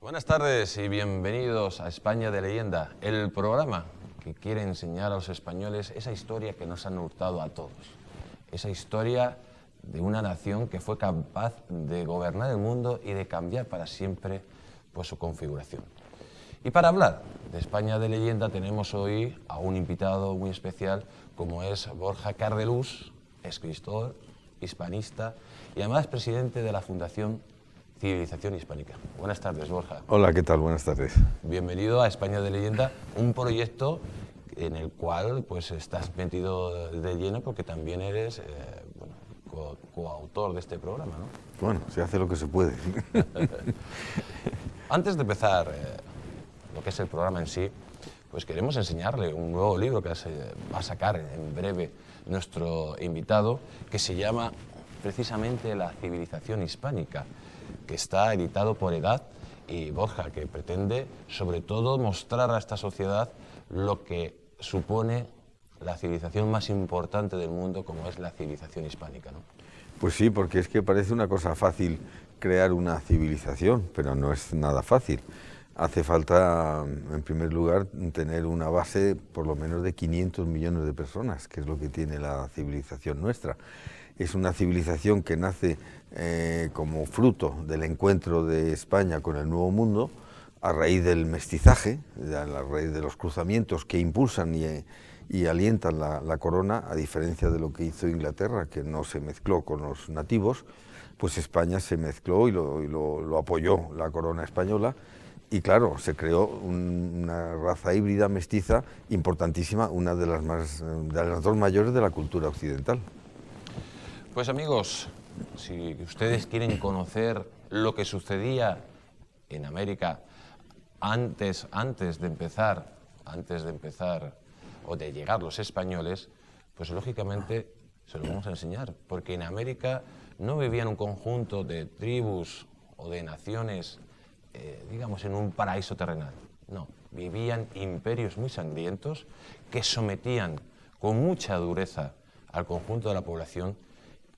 Buenas tardes y bienvenidos a España de Leyenda, el programa que quiere enseñar a los españoles esa historia que nos han hurtado a todos. Esa historia de una nación que fue capaz de gobernar el mundo y de cambiar para siempre pues, su configuración. Y para hablar de España de Leyenda tenemos hoy a un invitado muy especial como es Borja Cardelús, escritor, hispanista y además presidente de la Fundación Civilización Hispánica. Buenas tardes, Borja. Hola, ¿qué tal? Buenas tardes. Bienvenido a España de Leyenda, un proyecto en el cual pues, estás metido de lleno porque también eres coautor de este programa, ¿no? Bueno, se hace lo que se puede. Antes de empezar lo que es el programa en sí, pues queremos enseñarle un nuevo libro que va a sacar en breve nuestro invitado, que se llama precisamente La Civilización Hispánica, que está editado por Edad y Borja, que pretende sobre todo mostrar a esta sociedad lo que supone la civilización más importante del mundo, como es la civilización hispánica, ¿no? Pues sí, porque es que parece una cosa fácil crear una civilización, pero no es nada fácil. Hace falta, en primer lugar, tener una base por lo menos de 500 millones de personas, que es lo que tiene la civilización nuestra. Es una civilización que nace como fruto del encuentro de España con el Nuevo Mundo, a raíz del mestizaje, a raíz de los cruzamientos que impulsan y alientan la corona, a diferencia de lo que hizo Inglaterra, que no se mezcló con los nativos, pues España se mezcló y lo apoyó la corona española. Y claro, se creó una raza híbrida mestiza importantísima, una de las dos mayores de la cultura occidental. Pues amigos, si ustedes quieren conocer lo que sucedía en América antes de empezar o de llegar los españoles, pues lógicamente se lo vamos a enseñar, porque en América no vivían un conjunto de tribus o de naciones digamos, en un paraíso terrenal. No, vivían imperios muy sangrientos que sometían con mucha dureza al conjunto de la población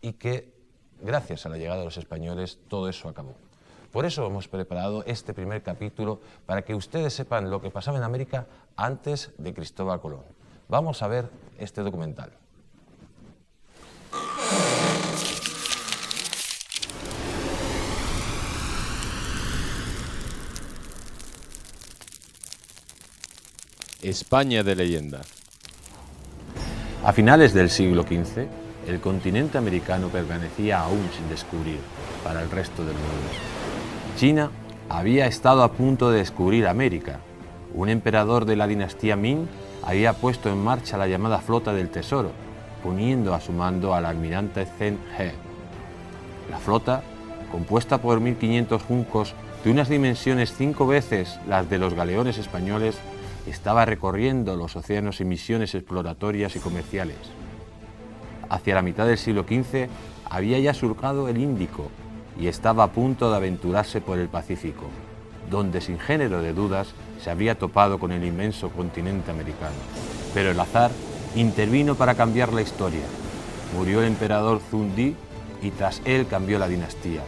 y que, gracias a la llegada de los españoles, todo eso acabó. Por eso hemos preparado este primer capítulo para que ustedes sepan lo que pasaba en América antes de Cristóbal Colón. Vamos a ver este documental. España de Leyenda. A finales del siglo XV, el continente americano permanecía aún sin descubrir para el resto del mundo. China había estado a punto de descubrir América. Un emperador de la dinastía Ming había puesto en marcha la llamada Flota del Tesoro, poniendo a su mando al almirante Zheng He. La flota, compuesta por 1.500 juncos de unas dimensiones 5 veces las de los galeones españoles, estaba recorriendo los océanos en misiones exploratorias y comerciales. Hacia la mitad del siglo XV había ya surcado el Índico y estaba a punto de aventurarse por el Pacífico, donde sin género de dudas se habría topado con el inmenso continente americano. Pero el azar intervino para cambiar la historia. Murió el emperador Zheng Di y tras él cambió la dinastía.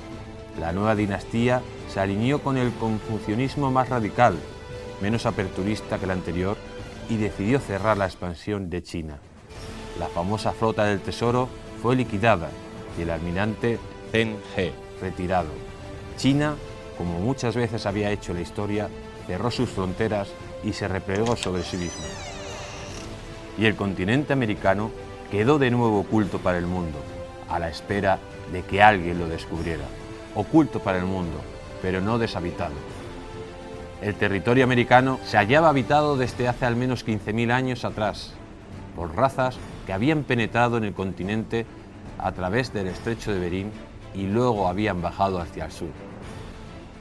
La nueva dinastía se alineó con el confucianismo más radical, menos aperturista que la anterior, y decidió cerrar la expansión de China. La famosa Flota del Tesoro fue liquidada y el almirante Zheng He retirado. China, como muchas veces había hecho en la historia, cerró sus fronteras y se replegó sobre sí mismo. Y el continente americano quedó de nuevo oculto para el mundo, a la espera de que alguien lo descubriera. Oculto para el mundo, pero no deshabitado. El territorio americano se hallaba habitado desde hace al menos 15.000 años atrás, por razas que habían penetrado en el continente a través del estrecho de Bering y luego habían bajado hacia el sur.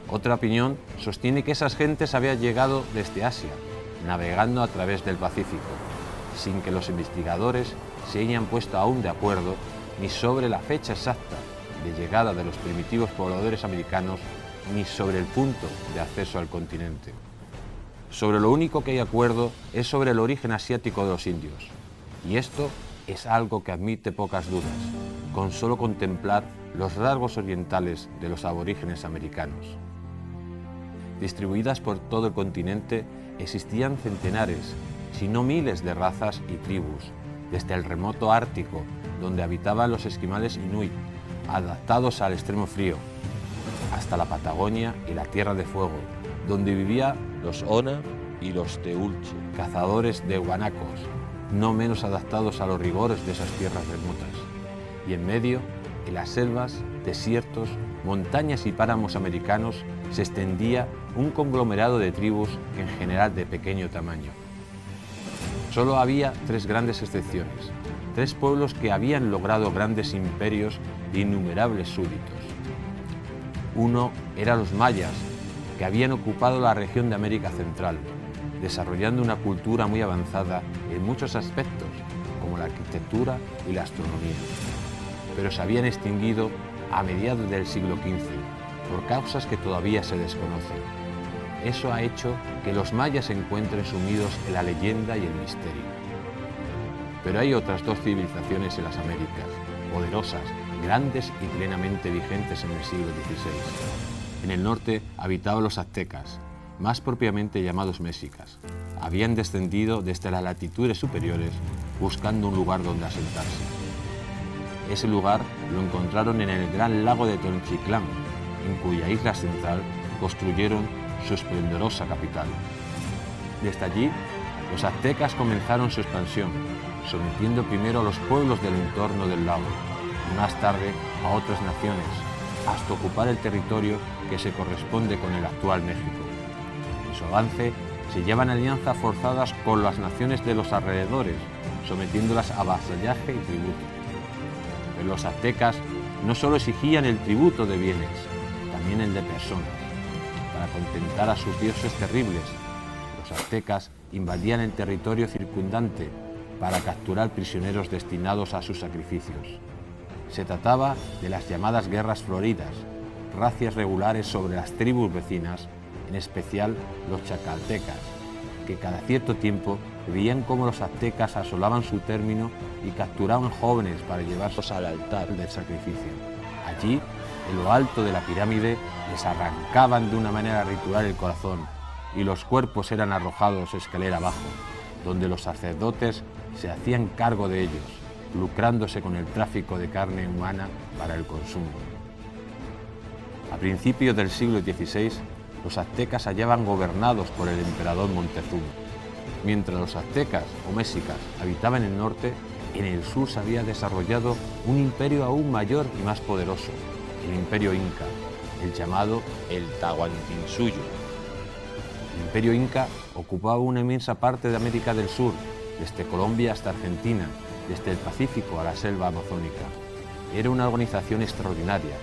Otra opinión sostiene que esas gentes habían llegado desde Asia, navegando a través del Pacífico, sin que los investigadores se hayan puesto aún de acuerdo ni sobre la fecha exacta de llegada de los primitivos pobladores americanos ni sobre el punto de acceso al continente. Sobre lo único que hay acuerdo es sobre el origen asiático de los indios, y esto es algo que admite pocas dudas, con solo contemplar los rasgos orientales de los aborígenes americanos. distribuidas por todo el continente, existían centenares, si no miles de razas y tribus, desde el remoto Ártico, donde habitaban los esquimales inuit, adaptados al extremo frío, hasta la Patagonia y la Tierra de Fuego, donde vivían los Ona y los Teulche, cazadores de guanacos, no menos adaptados a los rigores de esas tierras remotas. Y en medio, en las selvas, desiertos, montañas y páramos americanos, se extendía un conglomerado de tribus, en general de pequeño tamaño. Solo había tres grandes excepciones, tres pueblos que habían logrado grandes imperios de innumerables súbditos. Uno era los mayas, que habían ocupado la región de América Central, desarrollando una cultura muy avanzada en muchos aspectos, como la arquitectura y la astronomía. Pero se habían extinguido a mediados del siglo XV, por causas que todavía se desconocen. Eso ha hecho que los mayas se encuentren sumidos en la leyenda y el misterio. Pero hay otras dos civilizaciones en las Américas, poderosas, grandes y plenamente vigentes en el siglo XVI. En el norte habitaban los aztecas, más propiamente llamados mexicas. Habían descendido desde las latitudes superiores buscando un lugar donde asentarse. Ese lugar lo encontraron en el gran lago de Tenochtitlán, en cuya isla central construyeron su esplendorosa capital. Desde allí, los aztecas comenzaron su expansión, sometiendo primero a los pueblos del entorno del lago y más tarde a otras naciones, hasta ocupar el territorio que se corresponde con el actual México. En su avance, se llevan alianzas forzadas con las naciones de los alrededores, sometiéndolas a vasallaje y tributo. Pero los aztecas no solo exigían el tributo de bienes, también el de personas. Para contentar a sus dioses terribles, los aztecas invadían el territorio circundante para capturar prisioneros destinados a sus sacrificios. Se trataba de las llamadas guerras floridas, racias regulares sobre las tribus vecinas, en especial los chacaltecas, que cada cierto tiempo veían cómo los aztecas asolaban su término y capturaban jóvenes para llevarlos al altar del sacrificio. Allí, en lo alto de la pirámide, les arrancaban de una manera ritual el corazón y los cuerpos eran arrojados escalera abajo, donde los sacerdotes se hacían cargo de ellos, lucrándose con el tráfico de carne humana para el consumo. A principios del siglo XVI, los aztecas se hallaban gobernados por el emperador Montezuma. Mientras los aztecas o mexicas habitaban el norte, en el sur se había desarrollado un imperio aún mayor y más poderoso, el imperio inca, el llamado el Tahuantinsuyo. El imperio inca ocupaba una inmensa parte de América del Sur, desde Colombia hasta Argentina, desde el Pacífico a la selva amazónica. Era una organización extraordinaria,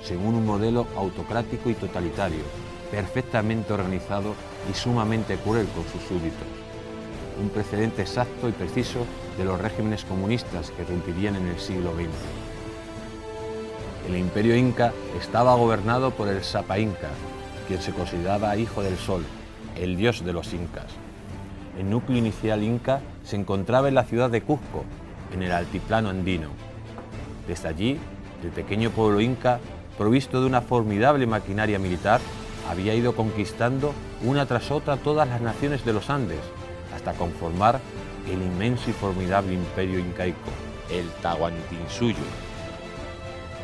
según un modelo autocrático y totalitario, perfectamente organizado y sumamente cruel con sus súbditos. Un precedente exacto y preciso de los regímenes comunistas que irrumpirían en el siglo XX. El imperio inca estaba gobernado por el Sapa Inca, quien se consideraba hijo del sol, el dios de los incas. El núcleo inicial inca se encontraba en la ciudad de Cuzco, en el altiplano andino. Desde allí, el pequeño pueblo inca, provisto de una formidable maquinaria militar, había ido conquistando una tras otra todas las naciones de los Andes, hasta conformar el inmenso y formidable imperio incaico, el Tahuantinsuyo.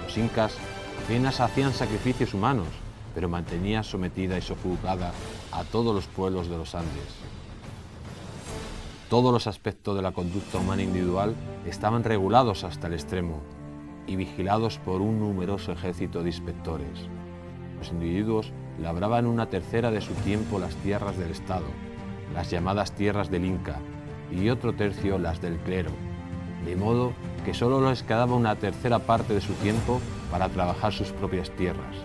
Los incas apenas hacían sacrificios humanos, pero mantenían sometida y sojuzgada a todos los pueblos de los Andes. Todos los aspectos de la conducta humana individual estaban regulados hasta el extremo y vigilados por un numeroso ejército de inspectores. Los individuos labraban una tercera de su tiempo las tierras del Estado, las llamadas tierras del Inca, y otro tercio las del clero, de modo que solo les quedaba una tercera parte de su tiempo para trabajar sus propias tierras.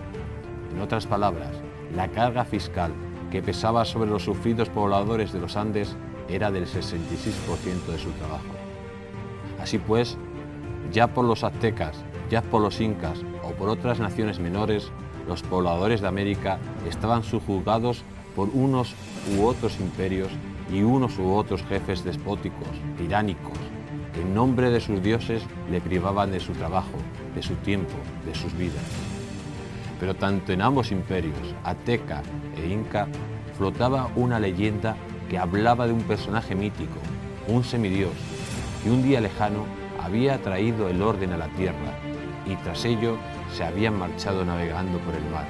En otras palabras, la carga fiscal que pesaba sobre los sufridos pobladores de los Andes era del 66% de su trabajo. Así pues, ya por los aztecas, ya por los incas o por otras naciones menores, los pobladores de América estaban subjugados por unos u otros imperios y unos u otros jefes despóticos, tiránicos, que en nombre de sus dioses le privaban de su trabajo, de su tiempo, de sus vidas. Pero tanto en ambos imperios, azteca e inca, flotaba una leyenda que hablaba de un personaje mítico, un semidios, que un día lejano había traído el orden a la tierra y tras ello se habían marchado navegando por el mar.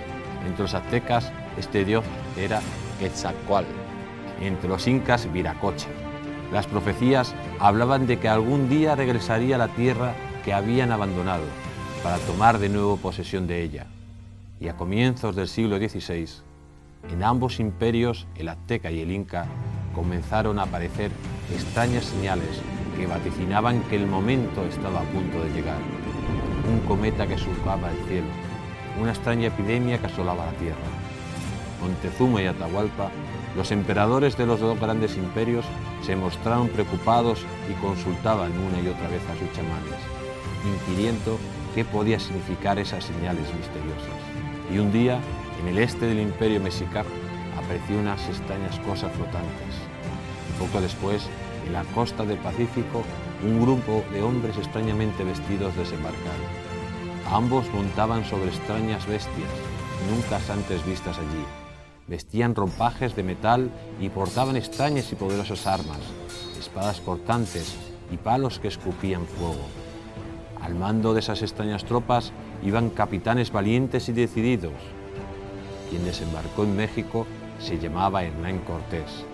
Entre los aztecas este dios era Quetzalcóatl, entre los incas Viracocha. Las profecías hablaban de que algún día regresaría a la tierra que habían abandonado para tomar de nuevo posesión de ella. Y a comienzos del siglo XVI, en ambos imperios, el azteca y el inca, comenzaron a aparecer extrañas señales que vaticinaban que el momento estaba a punto de llegar. Un cometa que surcaba el cielo, una extraña epidemia que asolaba la tierra. Montezuma y Atahualpa, los emperadores de los dos grandes imperios, se mostraron preocupados y consultaban una y otra vez a sus chamanes, inquiriendo qué podía significar esas señales misteriosas. Y un día, en el este del imperio mexica, apareció unas extrañas cosas flotantes. Y poco después, en la costa del Pacífico, un grupo de hombres extrañamente vestidos desembarcaron. Ambos montaban sobre extrañas bestias, nunca antes vistas allí. Vestían ropajes de metal y portaban extrañas y poderosas armas, espadas cortantes y palos que escupían fuego. Al mando de esas extrañas tropas iban capitanes valientes y decididos. Quien desembarcó en México se llamaba Hernán Cortés.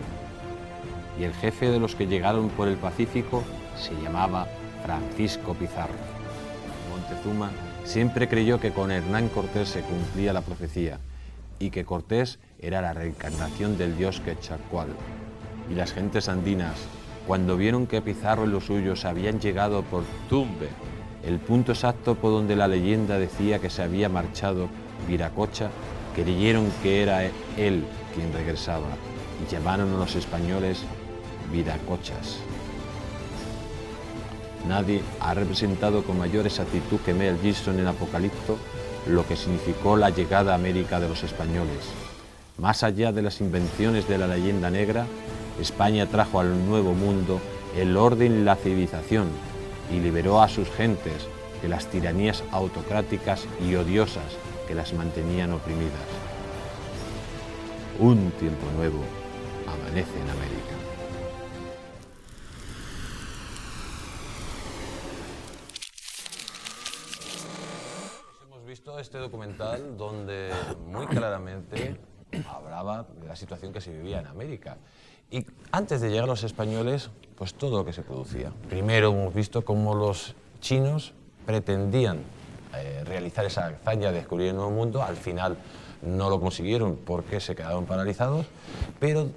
Y el jefe de los que llegaron por el Pacífico se llamaba Francisco Pizarro. Montezuma siempre creyó que con Hernán Cortés se cumplía la profecía y que Cortés era la reencarnación del dios Quetzalcóatl. Y las gentes andinas, cuando vieron que Pizarro y los suyos habían llegado por Tumbes, el punto exacto por donde la leyenda decía que se había marchado Viracocha, creyeron que era él quien regresaba y llamaron a los españoles Viracochas. Nadie ha representado con mayor exactitud que Mel Gibson en Apocalipto lo que significó la llegada a América de los españoles. Más allá de las invenciones de la leyenda negra, España trajo al Nuevo Mundo el orden y la civilización y liberó a sus gentes de las tiranías autocráticas y odiosas que las mantenían oprimidas. Un tiempo nuevo amanece en América. Hemos visto este documental donde muy claramente hablaba de la situación que se vivía en América. Y antes de llegar los españoles, pues todo lo que se producía. Primero hemos visto cómo los chinos pretendían realizar esa hazaña de descubrir el Nuevo Mundo. Al final no lo consiguieron porque se quedaron paralizados, pero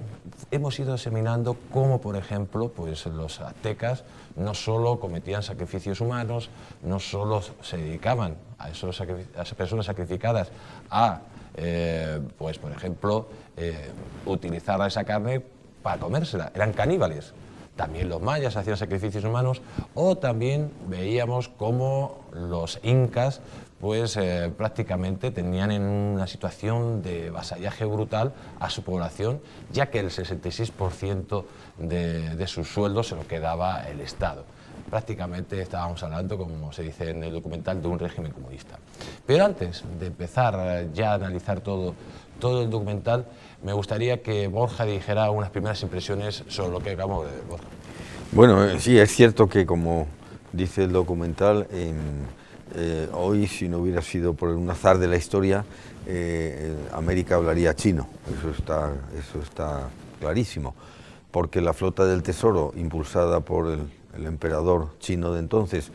hemos ido examinando cómo, por ejemplo, pues los aztecas no solo cometían sacrificios humanos, no solo se dedicaban a esas personas sacrificadas a, pues por ejemplo, utilizar esa carne para comérsela, eran caníbales. También los mayas hacían sacrificios humanos, o también veíamos cómo los incas pues prácticamente tenían en una situación de vasallaje brutal a su población, ya que el 66% de sus sueldos se lo quedaba el Estado. Prácticamente estábamos hablando, como se dice en el documental, de un régimen comunista. Pero antes de empezar ya a analizar todo el documental, me gustaría que Borja dijera unas primeras impresiones sobre lo que acabamos de ver. Borja. Bueno, sí, es cierto que, como dice el documental, hoy, si no hubiera sido por un azar de la historia, América hablaría chino. Eso está clarísimo, porque la flota del Tesoro, impulsada por el emperador chino de entonces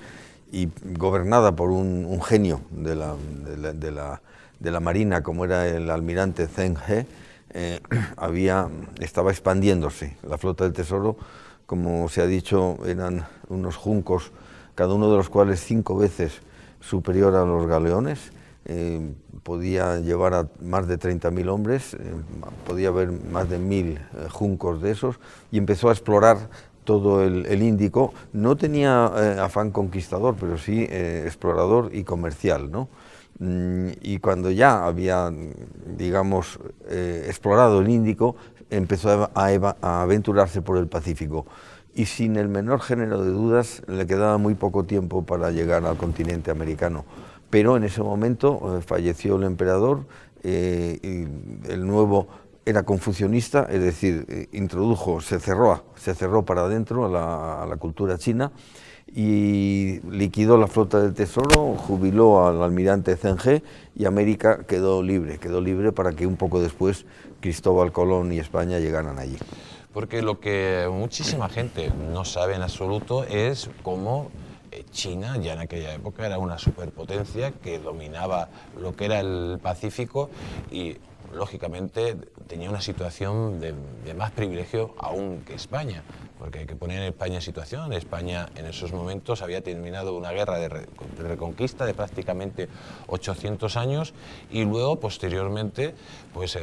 y gobernada por un genio de la marina, como era el almirante Zheng He, estaba expandiéndose. La flota del Tesoro, como se ha dicho, eran unos juncos, cada uno de los cuales 5 veces superior a los galeones, podía llevar a más de 30.000 hombres, podía haber más de 1.000 juncos de esos, y empezó a explorar todo el Índico. No tenía afán conquistador, pero sí explorador y comercial, ¿no? Y cuando ya había, digamos, explorado el Índico, empezó a aventurarse por el Pacífico. Y sin el menor género de dudas, le quedaba muy poco tiempo para llegar al continente americano. pero en ese momento falleció el emperador, y el nuevo era confucionista, es decir, se cerró para adentro a la cultura china, y liquidó la flota del Tesoro, jubiló al almirante Zheng He, y América quedó libre para que un poco después Cristóbal Colón y España llegaran allí. Porque lo que muchísima gente no sabe en absoluto es cómo China ya en aquella época era una superpotencia que dominaba lo que era el Pacífico y lógicamente tenía una situación de más privilegio aún que España, porque hay que poner a España en situación. España en esos momentos había terminado una guerra de reconquista de prácticamente 800 años y luego posteriormente pues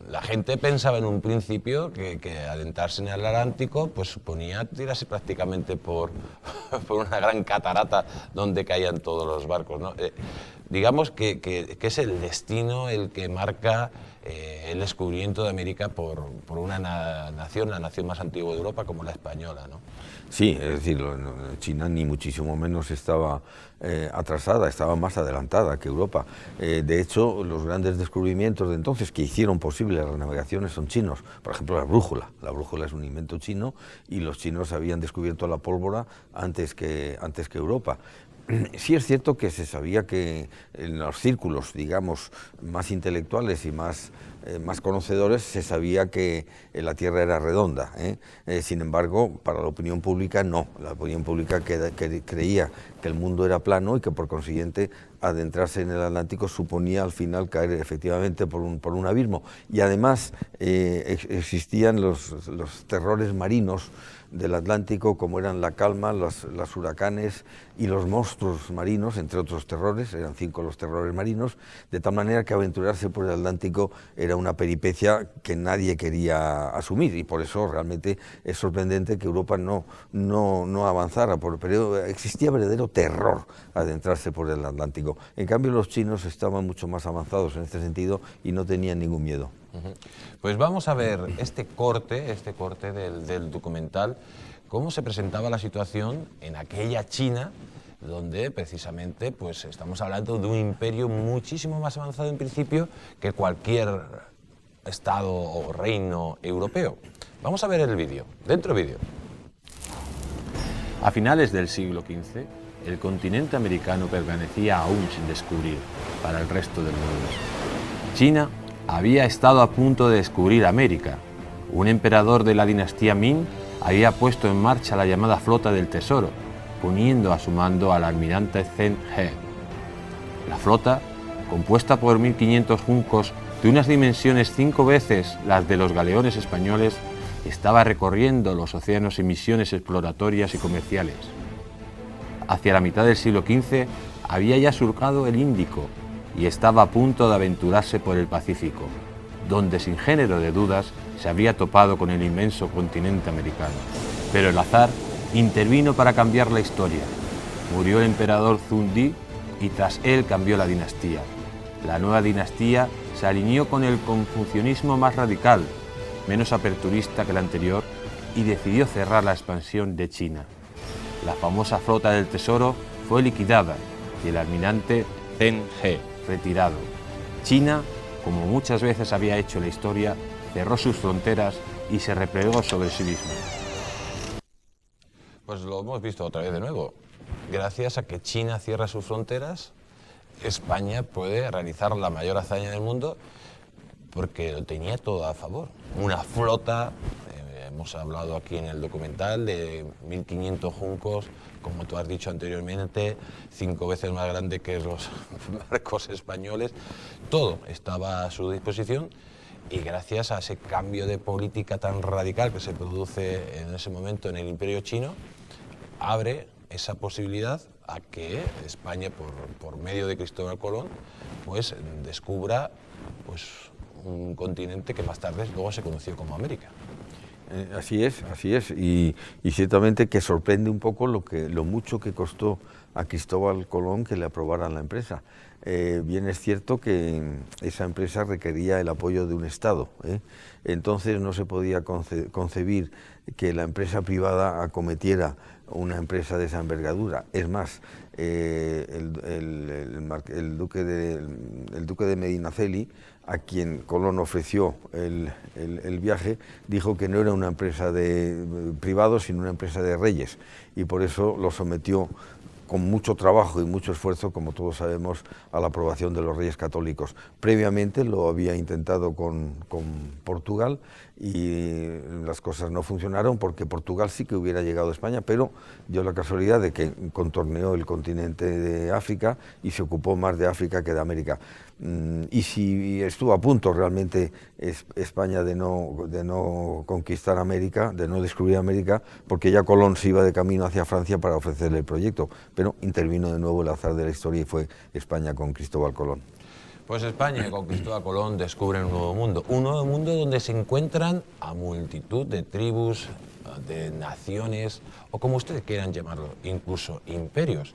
la gente pensaba en un principio que adentrarse en el Atlántico pues suponía tirarse prácticamente por una gran catarata donde caían todos los barcos, ¿no? Digamos que es el destino el que marca el descubrimiento de América por una nación, la nación más antigua de Europa como la española, ¿no? Sí, es decir, China ni muchísimo menos estaba atrasada, estaba más adelantada que Europa. De hecho, los grandes descubrimientos de entonces que hicieron posible las navegaciones son chinos. Por ejemplo, la brújula. La brújula es un invento chino y los chinos habían descubierto la pólvora antes que Europa. Sí es cierto que se sabía que en los círculos, digamos, más intelectuales y más conocedores, se sabía que la Tierra era redonda. Sin embargo, para la opinión pública no. La opinión pública creía que el mundo era plano y que por consiguiente adentrarse en el Atlántico suponía al final caer efectivamente por un abismo. Y además existían los terrores marinos del Atlántico, como eran la calma, los huracanes y los monstruos marinos, entre otros terrores. Eran 5 los terrores marinos, de tal manera que aventurarse por el Atlántico era una peripecia que nadie quería asumir, y por eso realmente es sorprendente que Europa no avanzara, pero existía verdadero terror adentrarse por el Atlántico. En cambio, los chinos estaban mucho más avanzados en este sentido y no tenían ningún miedo. Pues vamos a ver este corte del documental, cómo se presentaba la situación en aquella China, donde precisamente pues estamos hablando de un imperio muchísimo más avanzado en principio que cualquier estado o reino europeo. Vamos a ver el vídeo, dentro vídeo. A finales del siglo XV, el continente americano permanecía aún sin descubrir para el resto del mundo. China había estado a punto de descubrir América. Un emperador de la dinastía Ming había puesto en marcha la llamada Flota del Tesoro, poniendo a su mando al almirante Zheng He. La flota, compuesta por 1.500 juncos de unas dimensiones 5 veces las de los galeones españoles, estaba recorriendo los océanos en misiones exploratorias y comerciales. Hacia la mitad del siglo XV había ya surcado el Índico y estaba a punto de aventurarse por el Pacífico, donde sin género de dudas se habría topado con el inmenso continente americano. Pero el azar intervino para cambiar la historia. Murió el emperador Zhou Di y tras él cambió la dinastía. La nueva dinastía se alineó con el confucianismo más radical, menos aperturista que la anterior, y decidió cerrar la expansión de China. La famosa Flota del Tesoro fue liquidada y el almirante Zheng He retirado. China, como muchas veces había hecho la historia, cerró sus fronteras y se replegó sobre sí misma. Pues lo hemos visto otra vez de nuevo. Gracias a que China cierra sus fronteras, España puede realizar la mayor hazaña del mundo porque lo tenía todo a favor. Una flota, hemos hablado aquí en el documental, de 1.500 juncos, como tú has dicho anteriormente, 5 veces más grande que los barcos españoles. Todo estaba a su disposición y gracias a ese cambio de política tan radical que se produce en ese momento en el Imperio Chino, abre esa posibilidad a que España, por medio de Cristóbal Colón, pues descubra pues un continente que más tarde luego se conoció como América. Así es, y ciertamente que sorprende un poco lo mucho que costó a Cristóbal Colón que le aprobaran la empresa. bien es cierto que esa empresa requería el apoyo de un Estado, ¿eh? Entonces no se podía concebir que la empresa privada acometiera una empresa de esa envergadura. Es más, el duque de Medinaceli, a quien Colón ofreció el viaje, dijo que no era una empresa de privados, sino una empresa de reyes, y por eso lo sometió con mucho trabajo y mucho esfuerzo, como todos sabemos, a la aprobación de los Reyes Católicos. Previamente lo había intentado con Portugal y las cosas no funcionaron porque Portugal sí que hubiera llegado a España, pero dio la casualidad de que contorneó el continente de África y se ocupó más de África que de América. Y si estuvo a punto realmente España de no conquistar América, de no descubrir América, porque ya Colón se iba de camino hacia Francia para ofrecerle el proyecto, pero intervino de nuevo el azar de la historia y fue España con Cristóbal Colón. Pues España con Cristóbal Colón descubre un nuevo mundo donde se encuentran a multitud de tribus, de naciones, o como ustedes quieran llamarlo, incluso imperios.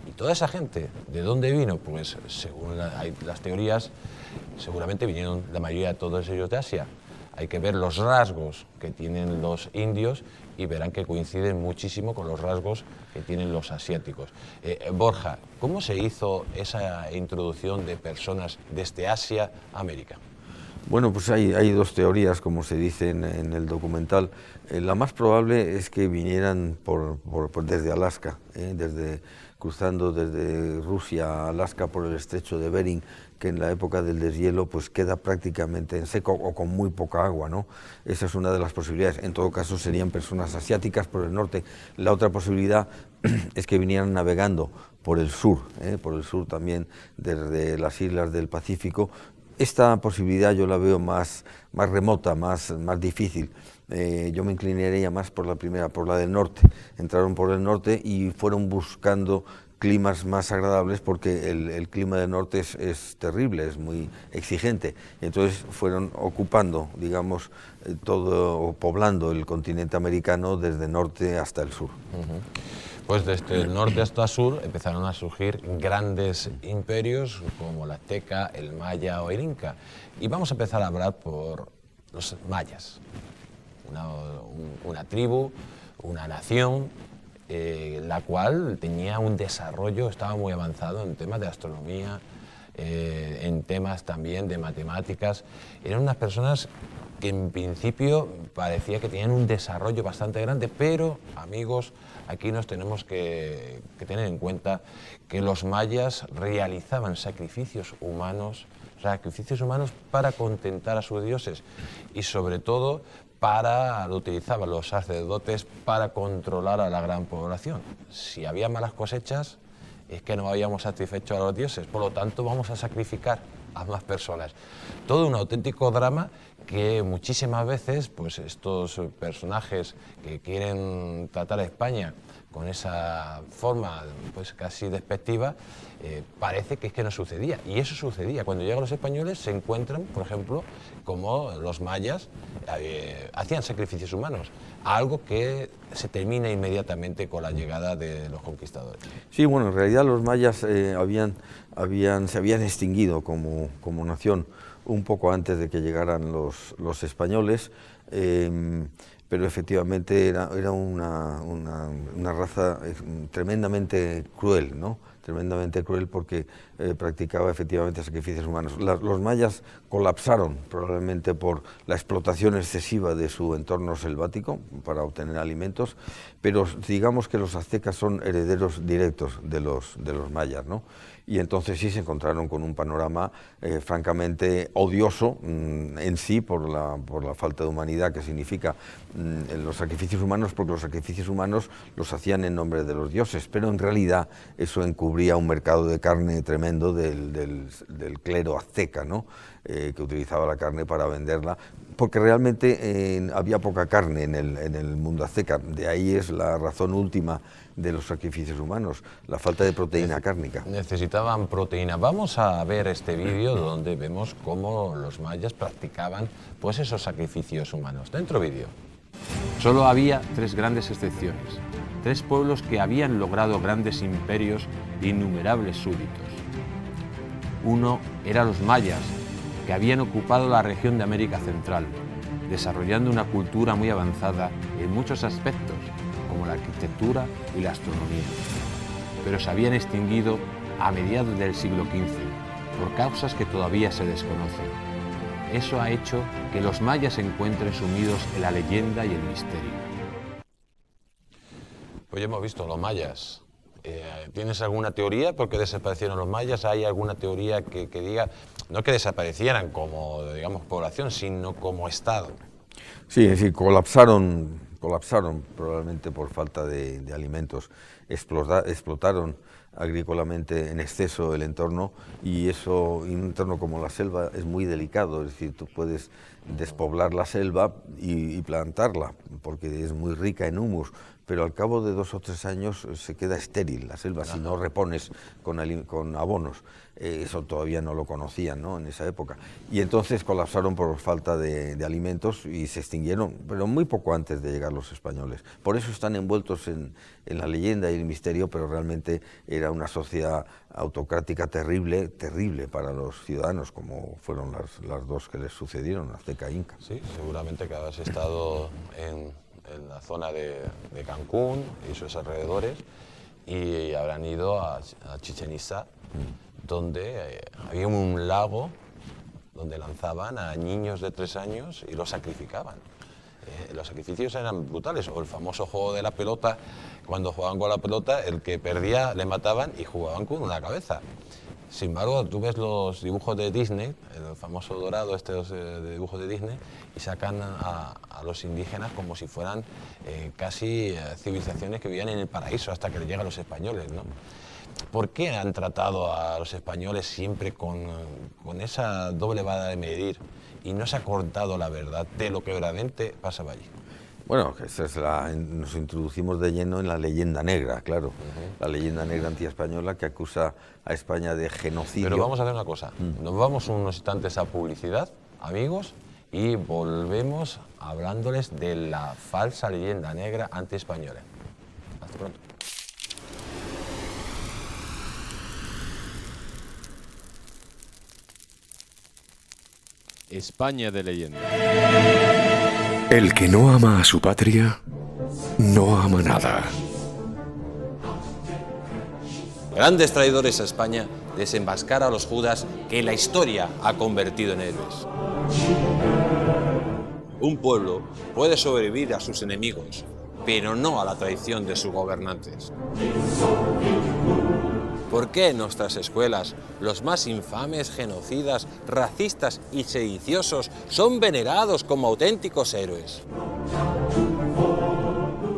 Y toda esa gente, ¿de dónde vino? Pues según las teorías, seguramente vinieron la mayoría de todos ellos de Asia. Hay que ver los rasgos que tienen los indios y verán que coinciden muchísimo con los rasgos que tienen los asiáticos. Borja, ¿cómo se hizo esa introducción de personas desde Asia a América? Bueno, pues hay dos teorías, como se dice en el documental. La más probable es que vinieran desde Alaska, cruzando desde Rusia a Alaska por el estrecho de Bering, que en la época del deshielo pues queda prácticamente en seco o con muy poca agua, ¿no? Esa es una de las posibilidades. En todo caso serían personas asiáticas por el norte. La otra posibilidad es que vinieran navegando por el sur también, desde las islas del Pacífico. Esta posibilidad yo la veo más remota, más difícil. Yo me inclinaría más por la primera, por la del norte. Entraron por el norte y fueron buscando climas más agradables porque el clima del norte es terrible, es muy exigente. Entonces fueron ocupando, digamos, o poblando el continente americano desde norte hasta el sur. Pues desde el norte hasta el sur empezaron a surgir grandes imperios como el azteca, el maya o el inca. Y vamos a empezar a hablar por los mayas, una tribu, una nación, la cual tenía un desarrollo, estaba muy avanzado en temas de astronomía, en temas también de matemáticas. Eran unas personas que en principio parecía que tenían un desarrollo bastante grande, pero amigos, aquí nos tenemos que tener en cuenta que los mayas realizaban sacrificios humanos para contentar a sus dioses y sobre todo lo utilizaban los sacerdotes para controlar a la gran población. Si había malas cosechas, es que no habíamos satisfecho a los dioses, por lo tanto vamos a sacrificar a más personas. Todo un auténtico drama que muchísimas veces pues estos personajes que quieren tratar a España con esa forma pues casi despectiva, parece que es que no sucedía. Y eso sucedía. Cuando llegan los españoles se encuentran, por ejemplo, como los mayas hacían sacrificios humanos, algo que se termina inmediatamente con la llegada de los conquistadores. Sí, bueno, en realidad los mayas se habían extinguido como nación un poco antes de que llegaran los españoles, pero efectivamente era una raza tremendamente cruel, ¿no? Tremendamente cruel porque practicaba efectivamente sacrificios humanos. Los mayas colapsaron probablemente por la explotación excesiva de su entorno selvático para obtener alimentos, pero digamos que los aztecas son herederos directos de los mayas, ¿no? Y entonces sí se encontraron con un panorama francamente odioso en sí por la falta de humanidad que significa los sacrificios humanos, porque los sacrificios humanos los hacían en nombre de los dioses, pero en realidad eso encubría un mercado de carne tremendo del clero azteca, ¿no? Que utilizaba la carne para venderla, porque realmente había poca carne en el mundo azteca. De ahí es la razón última de los sacrificios humanos, la falta de proteína cárnica. Necesitaban proteína. Vamos a ver este vídeo donde vemos cómo los mayas practicaban pues esos sacrificios humanos. Dentro vídeo. Solo había tres grandes excepciones, tres pueblos que habían logrado grandes imperios e innumerables súbditos. Uno era los mayas, que habían ocupado la región de América Central, desarrollando una cultura muy avanzada en muchos aspectos, como la arquitectura y la astronomía. Pero se habían extinguido a mediados del siglo XV, por causas que todavía se desconocen. Eso ha hecho que los mayas se encuentren sumidos en la leyenda y el misterio. Pues ya hemos visto los mayas. ¿Tienes alguna teoría por qué desaparecieron los mayas? ¿Hay alguna teoría que diga, no que desaparecieran como, digamos, población, sino como Estado? Sí, es decir, colapsaron probablemente por falta de alimentos, explotaron agrícolamente en exceso el entorno, y eso, en un entorno como la selva, es muy delicado. Es decir, tú puedes despoblar la selva y plantarla porque es muy rica en humus, pero al cabo de 2 o 3 años se queda estéril la selva. Ajá. Si no repones con abonos. Eso todavía no lo conocían, ¿no?, en esa época. Y entonces colapsaron por falta de alimentos y se extinguieron, pero muy poco antes de llegar los españoles. Por eso están envueltos en la leyenda y el misterio, pero realmente era una sociedad autocrática terrible para los ciudadanos, como fueron las dos que les sucedieron, azteca e inca. Sí, seguramente que habrás estado en la zona de Cancún y sus alrededores, y habrán ido a Chichén Itzá, donde había un lago donde lanzaban a niños de 3 años y los sacrificaban. Los sacrificios eran brutales. O el famoso juego de la pelota, cuando jugaban con la pelota, el que perdía le mataban y jugaban con una cabeza. Sin embargo, tú ves los dibujos de Disney, el famoso Dorado, estos de dibujos de Disney, y sacan a los indígenas como si fueran casi civilizaciones que vivían en el paraíso hasta que llegan los españoles, ¿no? ¿Por qué han tratado a los españoles siempre con esa doble vara de medir y no se ha contado la verdad de lo que verdaderamente pasaba allí? Bueno, nos introducimos de lleno en la leyenda negra, claro. La leyenda negra antiespañola que acusa a España de genocidio. Pero vamos a hacer una cosa. Nos vamos unos instantes a publicidad, amigos, y volvemos hablándoles de la falsa leyenda negra antiespañola. Hasta pronto. España de leyenda. El que no ama a su patria, no ama nada. Grandes traidores a España, desenmascara a los judas que la historia ha convertido en héroes. Un pueblo puede sobrevivir a sus enemigos, pero no a la traición de sus gobernantes. ¿Por qué en nuestras escuelas los más infames, genocidas, racistas y sediciosos son venerados como auténticos héroes?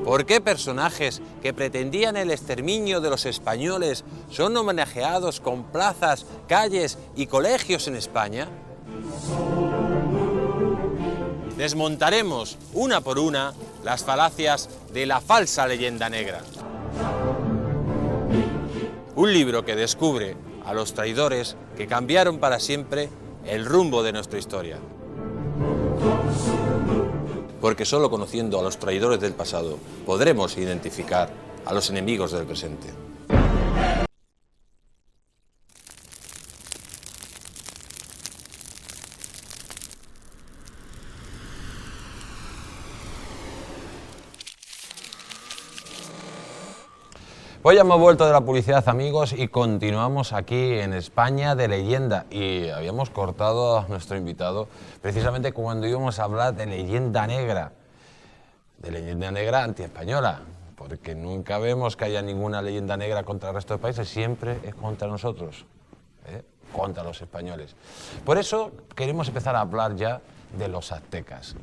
¿Por qué personajes que pretendían el exterminio de los españoles son homenajeados con plazas, calles y colegios en España? Desmontaremos una por una las falacias de la falsa leyenda negra. Un libro que descubre a los traidores que cambiaron para siempre el rumbo de nuestra historia. Porque solo conociendo a los traidores del pasado podremos identificar a los enemigos del presente. Hoy ya hemos vuelto de la publicidad, amigos, y continuamos aquí en España de leyenda. Y habíamos cortado a nuestro invitado precisamente cuando íbamos a hablar de leyenda negra antiespañola, porque nunca vemos que haya ninguna leyenda negra contra el resto de países, siempre es contra nosotros, contra los españoles. Por eso queremos empezar a hablar ya de los aztecas.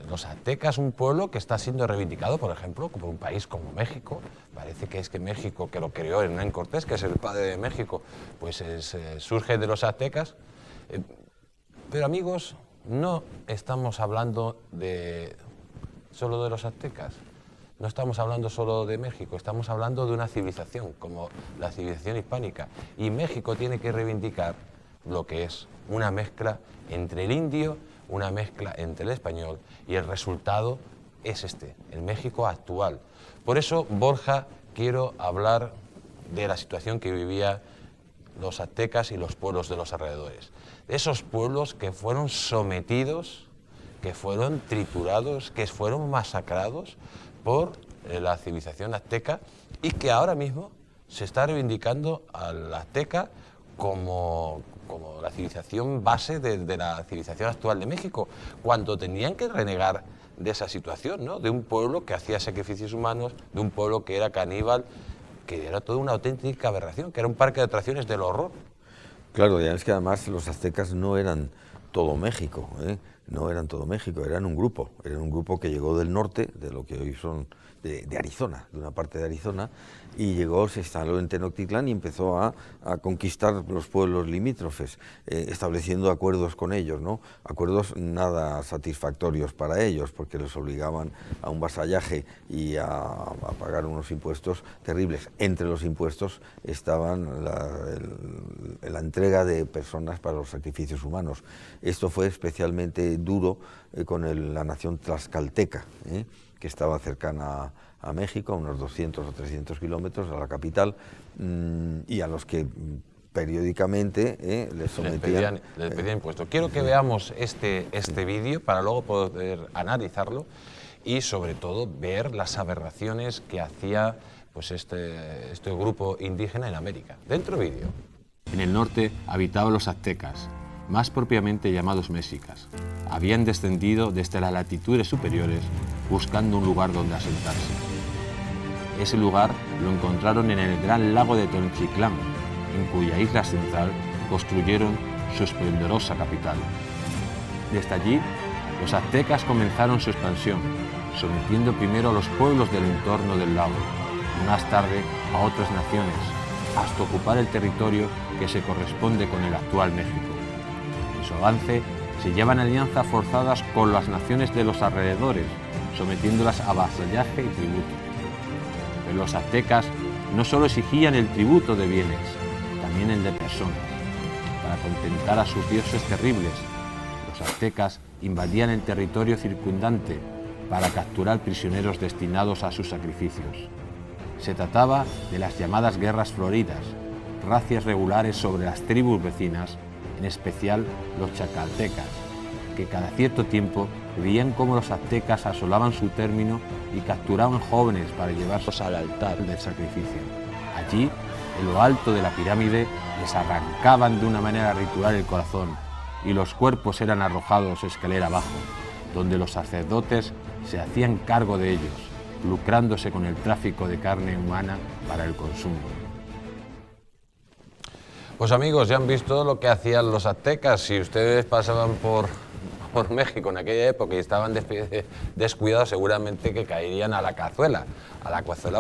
Los aztecas, un pueblo que está siendo reivindicado, por ejemplo, por un país como México. Parece que es que México, que lo creó Hernán Cortés, que es el padre de México, pues surge de los aztecas. Pero amigos, no estamos hablando solo de los aztecas, no estamos hablando solo de México, estamos hablando de una civilización como la civilización hispánica. Y México tiene que reivindicar lo que es una mezcla entre el indio, una mezcla entre el español, y el resultado es el México actual. Por eso, Borja, quiero hablar de la situación que vivía los aztecas y los pueblos de los alrededores. Esos pueblos que fueron sometidos, que fueron triturados, que fueron masacrados por la civilización azteca y que ahora mismo se está reivindicando al azteca como la civilización base de la civilización actual de México, cuando tenían que renegar de esa situación, ¿no? De un pueblo que hacía sacrificios humanos, de un pueblo que era caníbal, que era toda una auténtica aberración, que era un parque de atracciones del horror. Claro, ya es que además los aztecas no eran todo México, no eran todo México, eran un grupo que llegó del norte, de lo que hoy son de Arizona, de una parte de Arizona, y llegó, se instaló en Tenochtitlán y empezó a conquistar los pueblos limítrofes, estableciendo acuerdos con ellos, ¿no? Acuerdos nada satisfactorios para ellos, porque les obligaban a un vasallaje y a pagar unos impuestos terribles. Entre los impuestos estaban la entrega de personas para los sacrificios humanos. Esto fue especialmente duro con la nación tlaxcalteca, que estaba cercana a México, a unos 200 o 300 kilómetros a la capital, y a los que periódicamente les sometían... Les pedían impuestos. Quiero que veamos este vídeo para luego poder analizarlo y sobre todo ver las aberraciones que hacía pues este grupo indígena en América. Dentro vídeo. En el norte habitaban los aztecas, más propiamente llamados mexicas. Habían descendido desde las latitudes superiores buscando un lugar donde asentarse. Ese lugar lo encontraron en el gran lago de Tenochtitlán, en cuya isla central construyeron su esplendorosa capital. Desde allí, los aztecas comenzaron su expansión, sometiendo primero a los pueblos del entorno del lago, y más tarde a otras naciones, hasta ocupar el territorio que se corresponde con el actual México. En su avance, se llevan alianzas forzadas con las naciones de los alrededores, sometiéndolas a vasallaje y tributo. Pero los aztecas no solo exigían el tributo de bienes, también el de personas. Para contentar a sus dioses terribles, los aztecas invadían el territorio circundante para capturar prisioneros destinados a sus sacrificios. Se trataba de las llamadas guerras floridas, racias regulares sobre las tribus vecinas, en especial los chacaltecas, que cada cierto tiempo veían cómo los aztecas asolaban su término y capturaban jóvenes para llevarlos al altar del sacrificio. Allí, en lo alto de la pirámide, les arrancaban de una manera ritual el corazón y los cuerpos eran arrojados escalera abajo, donde los sacerdotes se hacían cargo de ellos, lucrándose con el tráfico de carne humana para el consumo. Pues amigos, ya han visto lo que hacían los aztecas. Si ustedes pasaban por México en aquella época y estaban descuidados, seguramente que caerían a la cazuela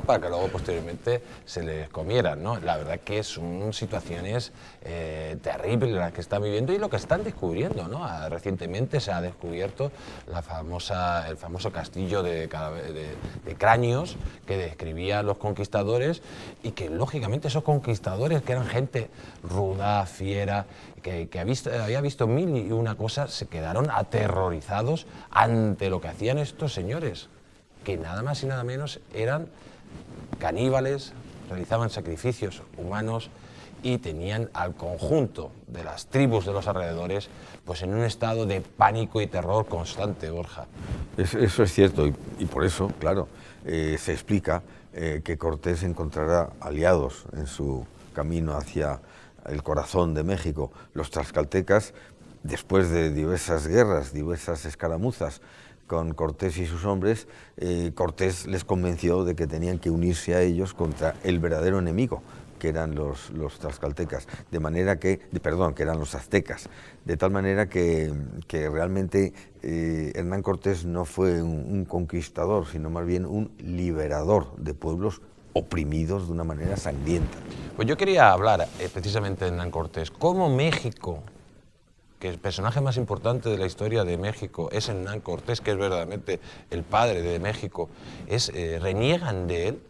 para que luego posteriormente se les comieran, ¿no? La verdad que son situaciones terribles las que están viviendo y lo que están descubriendo, ¿no? Recientemente se ha descubierto el famoso castillo de cráneos que describían los conquistadores y que lógicamente esos conquistadores, que eran gente ruda, fiera, que había visto mil y una cosas, se quedaron aterrorizados ante lo que hacían estos señores, que nada más y nada menos eran caníbales, realizaban sacrificios humanos y tenían al conjunto de las tribus de los alrededores pues en un estado de pánico y terror constante, Borja. Eso es cierto y por eso, claro, se explica que Cortés encontrará aliados en su camino hacia el corazón de México. Los tlaxcaltecas, después de diversas guerras, diversas escaramuzas con Cortés y sus hombres, Cortés les convenció de que tenían que unirse a ellos contra el verdadero enemigo, que eran los tlaxcaltecas, que eran los aztecas, de tal manera que realmente Hernán Cortés no fue un conquistador, sino más bien un liberador de pueblos oprimidos de una manera sangrienta. Pues yo quería hablar precisamente de Hernán Cortés. ¿Cómo México, que el personaje más importante de la historia de México es Hernán Cortés, que es verdaderamente el padre de México, reniegan de él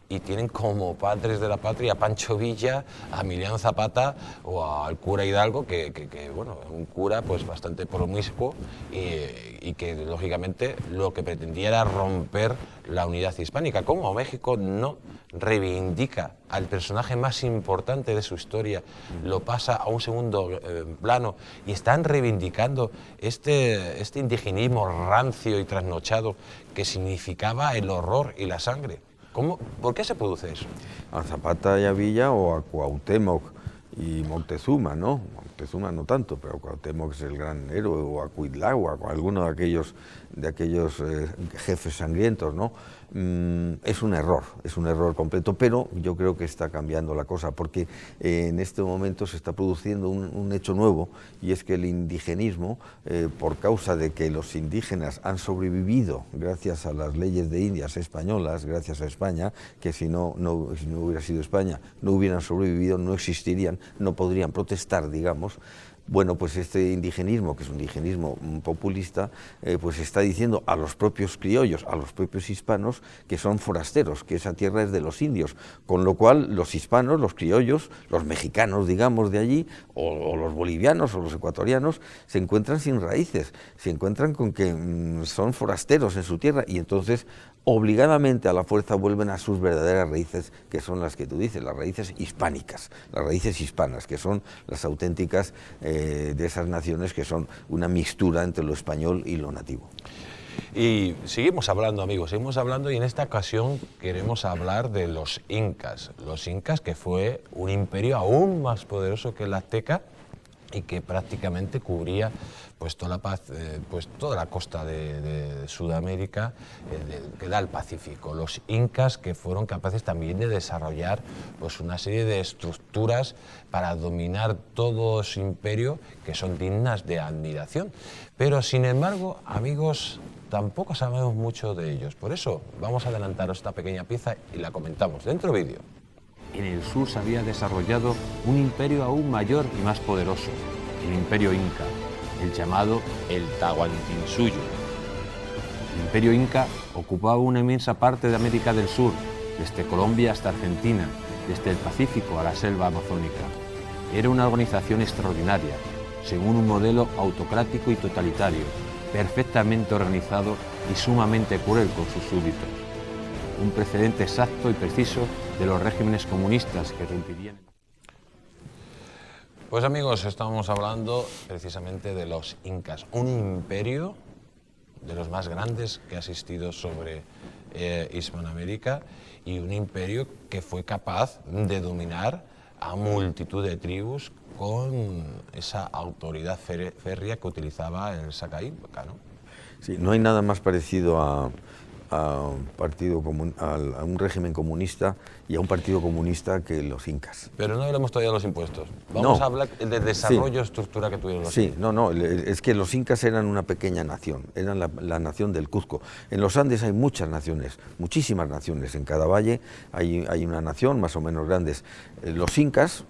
y tienen como padres de la patria a Pancho Villa, a Emiliano Zapata o al cura Hidalgo, que bueno, un cura pues bastante promiscuo y que lógicamente lo que pretendía era romper la unidad hispánica. ¿Cómo México no reivindica al personaje más importante de su historia, lo pasa a un segundo plano y están reivindicando este indigenismo rancio y trasnochado que significaba el horror y la sangre? ¿Por qué se produce eso? A Zapata y a Villa o a Cuauhtémoc y Moctezuma, ¿no? Moctezuma no tanto, pero Cuauhtémoc es el gran héroe, o a Cuitláhuac, o a alguno de aquellos jefes sangrientos, ¿no? Es un error completo, pero yo creo que está cambiando la cosa, porque en este momento se está produciendo un hecho nuevo, y es que el indigenismo, por causa de que los indígenas han sobrevivido gracias a las leyes de Indias españolas, gracias a España, que si no hubiera sido España, no hubieran sobrevivido, no existirían, no podrían protestar, digamos. Bueno, pues este indigenismo, que es un indigenismo populista, pues está diciendo a los propios criollos, a los propios hispanos, que son forasteros, que esa tierra es de los indios, con lo cual los hispanos, los criollos, los mexicanos, digamos, de allí, o los bolivianos o los ecuatorianos, se encuentran sin raíces, se encuentran con que son forasteros en su tierra, y entonces obligadamente a la fuerza vuelven a sus verdaderas raíces, que son las que tú dices, las raíces hispánicas, las raíces hispanas, que son las auténticas de esas naciones que son una mixtura entre lo español y lo nativo. Y seguimos hablando, amigos, seguimos hablando, y en esta ocasión queremos hablar de los incas. Los incas, que fue un imperio aún más poderoso que el azteca y que prácticamente cubría pues toda la costa de Sudamérica, que da el Pacífico. Los incas, que fueron capaces también de desarrollar pues una serie de estructuras para dominar todo su imperio, que son dignas de admiración. Pero sin embargo, amigos, tampoco sabemos mucho de ellos. Por eso vamos a adelantaros esta pequeña pieza y la comentamos dentro del vídeo. En el sur se había desarrollado un imperio aún mayor y más poderoso, el imperio inca, el llamado el Tahuantinsuyo. El imperio inca ocupaba una inmensa parte de América del Sur, desde Colombia hasta Argentina, desde el Pacífico a la selva amazónica. Era una organización extraordinaria, según un modelo autocrático y totalitario, perfectamente organizado y sumamente cruel con sus súbditos. Un precedente exacto y preciso de los regímenes comunistas que reincidirían. Pues amigos, estamos hablando precisamente de los incas, un imperio de los más grandes que ha existido sobre Hispanoamérica, y un imperio que fue capaz de dominar a multitud de tribus con esa autoridad férrea que utilizaba el Saca Inca, ¿no? Sí, no hay nada más parecido a un régimen comunista y a un partido comunista que los incas. Pero no hablemos todavía de los impuestos. Vamos a hablar del desarrollo, estructura que tuvieron los incas. No, es que los incas eran una pequeña nación, eran la nación del Cuzco. En los Andes hay muchas naciones, muchísimas naciones. En cada valle hay una nación más o menos grandes. Los incas,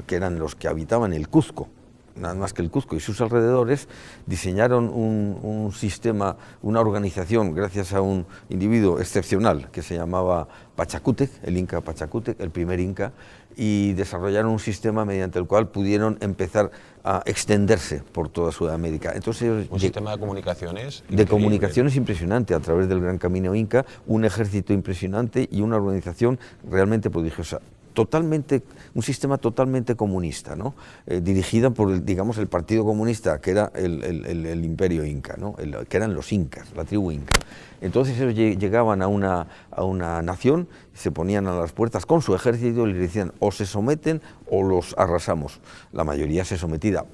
que eran los que habitaban el Cuzco, nada más que el Cuzco y sus alrededores, diseñaron un sistema, una organización, gracias a un individuo excepcional que se llamaba Pachacútec, el Inca Pachacútec, el primer Inca, y desarrollaron un sistema mediante el cual pudieron empezar a extenderse por toda Sudamérica. Entonces, un sistema de comunicaciones increíble. De comunicaciones impresionante, a través del Gran Camino Inca, un ejército impresionante y una organización realmente prodigiosa. Un sistema totalmente comunista, ¿no? Dirigida por, el Partido Comunista, que era el imperio inca, ¿no? Que eran los incas, la tribu inca. Entonces ellos llegaban a una nación, se ponían a las puertas con su ejército y les decían o se someten o los arrasamos. La mayoría se sometía,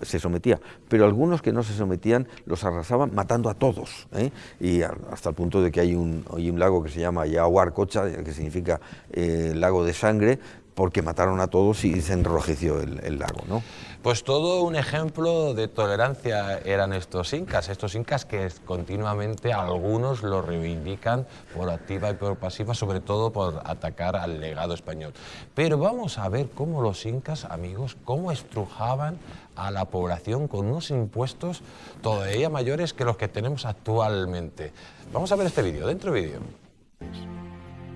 pero algunos que no se sometían los arrasaban matando a todos, ¿eh? Y hasta el punto de que hay un lago que se llama Yahuarcocha, que significa lago de sangre, porque mataron a todos y se enrojeció el lago, ¿no? Pues todo un ejemplo de tolerancia eran estos incas que continuamente algunos lo reivindican por activa y por pasiva, sobre todo por atacar al legado español. Pero vamos a ver cómo los incas, amigos, cómo estrujaban a la población con unos impuestos todavía mayores que los que tenemos actualmente. Vamos a ver este vídeo, dentro vídeo.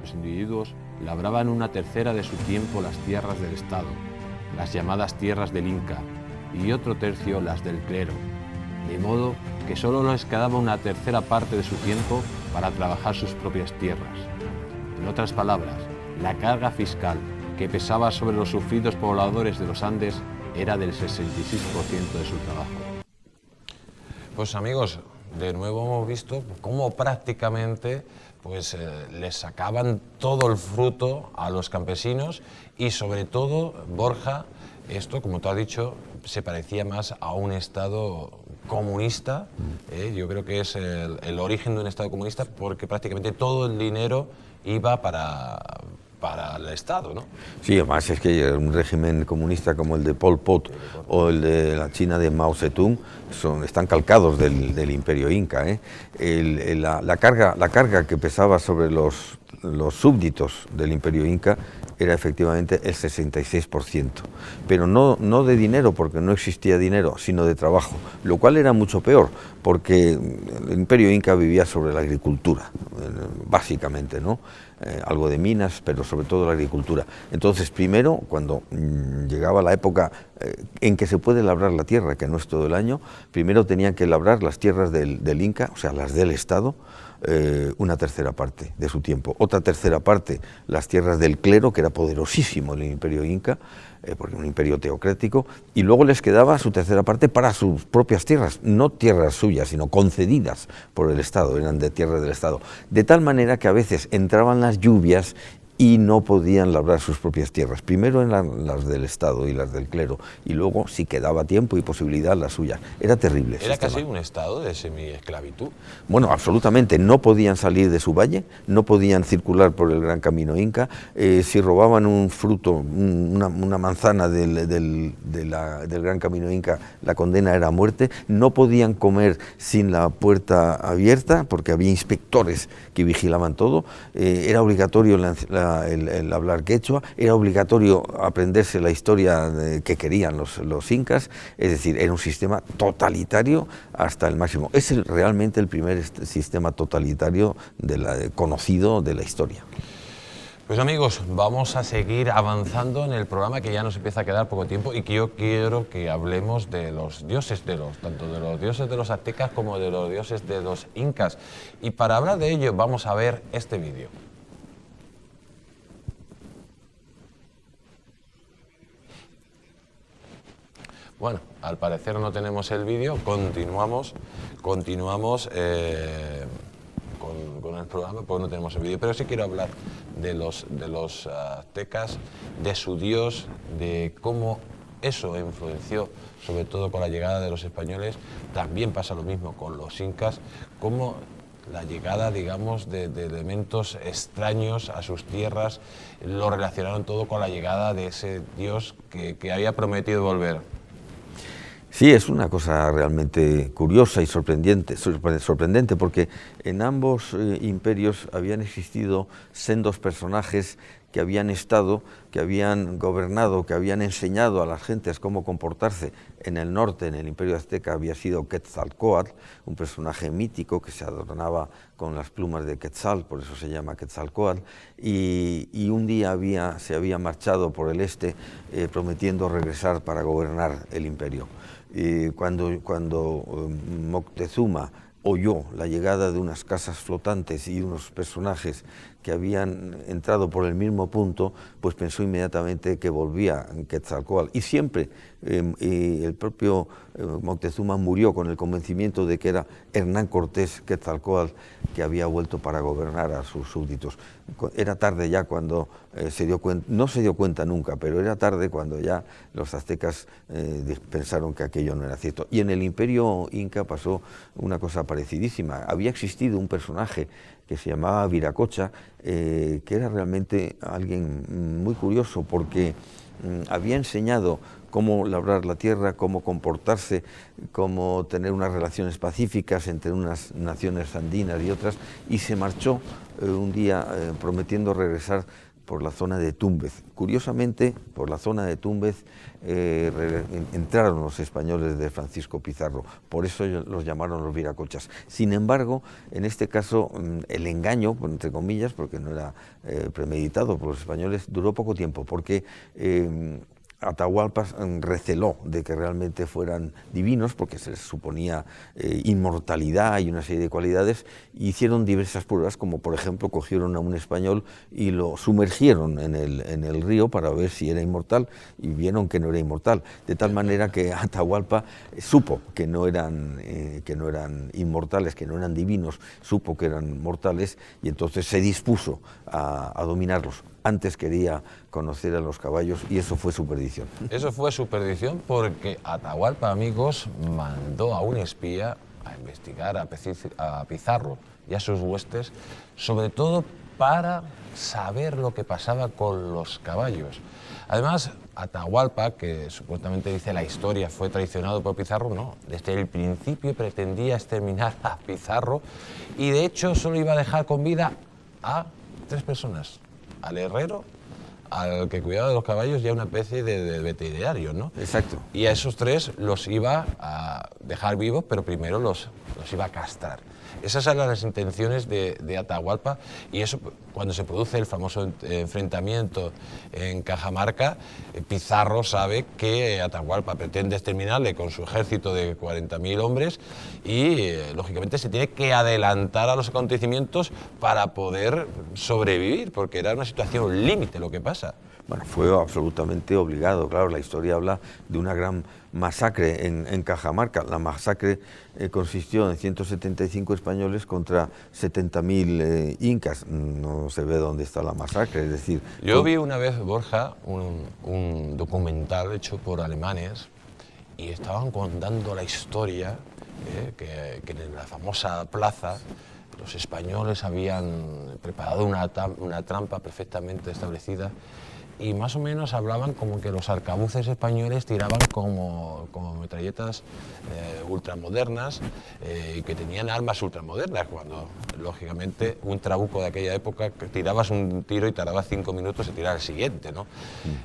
Los individuos labraban una tercera de su tiempo las tierras del Estado, las llamadas tierras del Inca, y otro tercio las del clero, de modo que solo les quedaba una tercera parte de su tiempo para trabajar sus propias tierras. En otras palabras, la carga fiscal que pesaba sobre los sufridos pobladores de los Andes era del 66% de su trabajo. Pues amigos, de nuevo hemos visto cómo prácticamente les sacaban todo el fruto a los campesinos y sobre todo, Borja, esto, como tú has dicho, se parecía más a un Estado comunista. Yo creo que es el origen de un Estado comunista porque prácticamente todo el dinero iba para el Estado, ¿no? Sí, además es que un régimen comunista como el de Pol Pot o el de la China de Mao Zedong están calcados del Imperio Inca. La carga que pesaba sobre los súbditos del Imperio Inca era efectivamente el 66%, pero no de dinero, porque no existía dinero, sino de trabajo, lo cual era mucho peor, porque el Imperio Inca vivía sobre la agricultura, básicamente, ¿no? Algo de minas, pero sobre todo la agricultura. Entonces, primero, cuando llegaba la época en que se puede labrar la tierra, que no es todo el año, primero tenían que labrar las tierras del Inca, o sea, las del Estado, una tercera parte de su tiempo. Otra tercera parte, las tierras del clero, que era poderosísimo el Imperio Inca, porque era un imperio teocrático, y luego les quedaba su tercera parte para sus propias tierras, no tierras suyas, sino concedidas por el Estado, eran de tierras del Estado. De tal manera que a veces entraban las lluvias y no podían labrar sus propias tierras. Primero eran las del Estado y las del clero, y luego, si quedaba tiempo y posibilidad, las suyas. Era terrible. Era casi un estado de semi-esclavitud. Bueno, absolutamente. No podían salir de su valle, no podían circular por el Gran Camino Inca. Si robaban un fruto, una manzana del Gran Camino Inca, la condena era a muerte. No podían comer sin la puerta abierta, porque había inspectores que vigilaban todo. Era obligatorio el hablar quechua, era obligatorio aprenderse la historia que querían los incas, es decir, era un sistema totalitario hasta el máximo. Es realmente el primer sistema totalitario conocido de la historia. Pues amigos, vamos a seguir avanzando en el programa, que ya nos empieza a quedar poco tiempo, y que yo quiero que hablemos de los dioses, tanto de los dioses de los aztecas como de los dioses de los incas. Y para hablar de ello vamos a ver este vídeo. Bueno, al parecer no tenemos el vídeo, continuamos con el programa, porque no tenemos el vídeo, pero sí quiero hablar de los aztecas, de su dios, de cómo eso influenció, sobre todo con la llegada de los españoles. También pasa lo mismo con los incas, cómo la llegada, digamos, de elementos extraños a sus tierras lo relacionaron todo con la llegada de ese dios que había prometido volver. Sí, es una cosa realmente curiosa y sorprendente, porque en ambos imperios habían existido sendos personajes que habían estado, que habían gobernado, que habían enseñado a las gentes cómo comportarse. En el norte, en el Imperio Azteca, había sido Quetzalcóatl, un personaje mítico que se adornaba con las plumas de Quetzal, por eso se llama Quetzalcóatl, y un día se había marchado por el este prometiendo regresar para gobernar el imperio. Cuando Moctezuma oyó la llegada de unas casas flotantes y unos personajes que habían entrado por el mismo punto, pues pensó inmediatamente que volvía Quetzalcóatl. Y siempre el propio Moctezuma murió con el convencimiento de que era Hernán Cortés Quetzalcóatl, que había vuelto para gobernar a sus súbditos. Era tarde ya cuando se dio cuenta, no se dio cuenta nunca, pero era tarde cuando ya los aztecas pensaron que aquello no era cierto. Y en el Imperio Inca pasó una cosa parecidísima. Había existido un personaje que se llamaba Viracocha, que era realmente alguien muy curioso, porque había enseñado cómo labrar la tierra, cómo comportarse, cómo tener unas relaciones pacíficas entre unas naciones andinas y otras, y se marchó un día prometiendo regresar por la zona de Túmbez. Curiosamente, por la zona de Túmbez entraron los españoles de Francisco Pizarro, por eso los llamaron los viracochas. Sin embargo, en este caso, el engaño, entre comillas, porque no era premeditado por los españoles, duró poco tiempo, porque Atahualpa receló de que realmente fueran divinos, porque se les suponía inmortalidad y una serie de cualidades. Hicieron diversas pruebas, como por ejemplo cogieron a un español y lo sumergieron en el río para ver si era inmortal, y vieron que no era inmortal, de tal manera que Atahualpa supo que no eran inmortales, que no eran divinos, supo que eran mortales, y entonces se dispuso a dominarlos. Antes quería conocer a los caballos, y eso fue su perdición. Eso fue su perdición porque Atahualpa, amigos, mandó a un espía a investigar a Pizarro y a sus huestes, sobre todo para saber lo que pasaba con los caballos. Además, Atahualpa, que supuestamente dice la historia fue traicionado por Pizarro, no, desde el principio pretendía exterminar a Pizarro, y de hecho solo iba a dejar con vida a 3 personas: al herrero, al que cuidaba de los caballos y a una especie de veterinario, ¿no? Exacto. Y a esos 3 los iba a dejar vivos, pero primero los iba a castrar. Esas eran las intenciones de Atahualpa, y eso, cuando se produce el famoso enfrentamiento en Cajamarca, Pizarro sabe que Atahualpa pretende exterminarle con su ejército de 40.000 hombres y, lógicamente, se tiene que adelantar a los acontecimientos para poder sobrevivir, porque era una situación límite lo que pasa. Bueno, fue absolutamente obligado, claro, la historia habla de una gran masacre en Cajamarca. La masacre consistió en 175 españoles contra 70.000 incas. No se ve dónde está la masacre, es decir... Yo vi una vez, Borja, un documental hecho por alemanes, y estaban contando la historia, que en la famosa plaza los españoles habían preparado una trampa perfectamente establecida, y más o menos hablaban como que los arcabuces españoles tiraban como metralletas ultramodernas, y que tenían armas ultramodernas, cuando lógicamente un trabuco de aquella época, que tirabas un tiro y tardabas 5 minutos en tirar el siguiente, ¿no?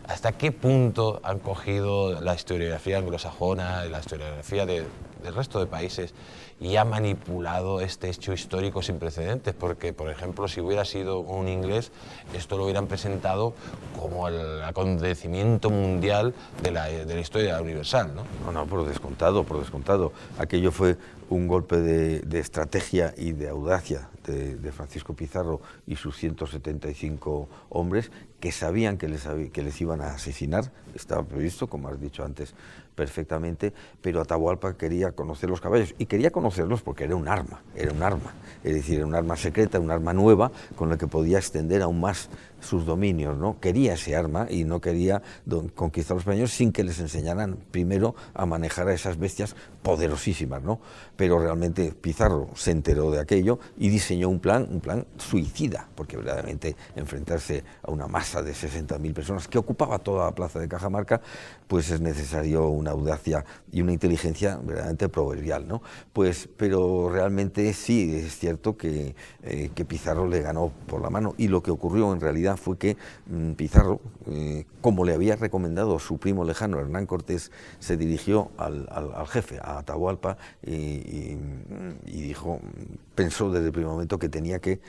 ¿Hasta qué punto han cogido la historiografía anglosajona y la historiografía del resto de países y ha manipulado este hecho histórico sin precedentes? Porque, por ejemplo, si hubiera sido un inglés, esto lo hubieran presentado como el acontecimiento mundial de la historia universal, ¿no? No, por descontado, por descontado. Aquello fue un golpe de estrategia y de audacia de Francisco Pizarro y sus 175 hombres, que sabían que les iban a asesinar. Estaba previsto, como has dicho antes, perfectamente, pero Atahualpa quería conocer los caballos, y quería conocerlos porque era un arma, es decir, era un arma secreta, un arma nueva con la que podía extender aún más sus dominios, ¿no? Quería ese arma y no quería conquistar a los españoles sin que les enseñaran primero a manejar a esas bestias poderosísimas, ¿no? Pero realmente Pizarro se enteró de aquello y diseñó un plan suicida, porque verdaderamente enfrentarse a una masa de 60.000 personas que ocupaba toda la plaza de Cajamarca, pues es necesario una audacia y una inteligencia verdaderamente proverbial, ¿no? Pues, pero realmente sí, es cierto que Pizarro le ganó por la mano, y lo que ocurrió en realidad fue que Pizarro, como le había recomendado su primo lejano Hernán Cortés, se dirigió al jefe, a Atahualpa, y dijo, pensó desde el primer momento que tenía que